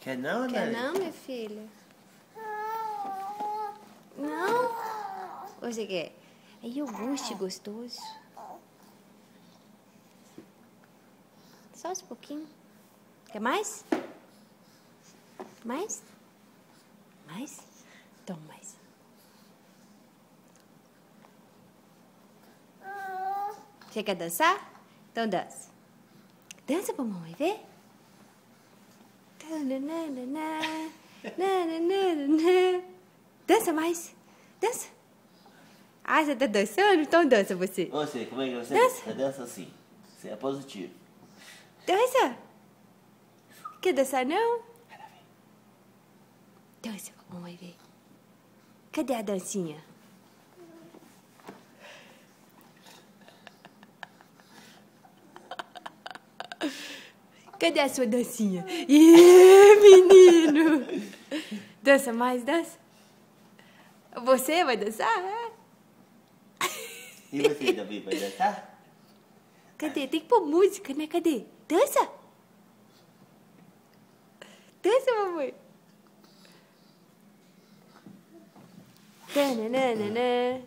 Quer não, né? Quer não, minha filha? Não? Ou você quer? É iogurte gostoso. Só um pouquinho. Quer mais? Mais? Mais? Toma mais. Você quer dançar? Então dança. Dança pra mamãe ver. Dança mais. Dança. Ah, você tá dançando? Então dança você. Você, como é que você Dança. Você dança assim. Você é positivo. Dança. Quer dançar não? Dança pra mamãe ver. Cadê a dancinha? Cadê a sua dancinha? Ih, menino! Dança mais, dança. Você vai dançar? E você, Davi, vai dançar? Cadê? Tem que pôr música, né? Cadê? Dança! Dança, mamãe! Tananana.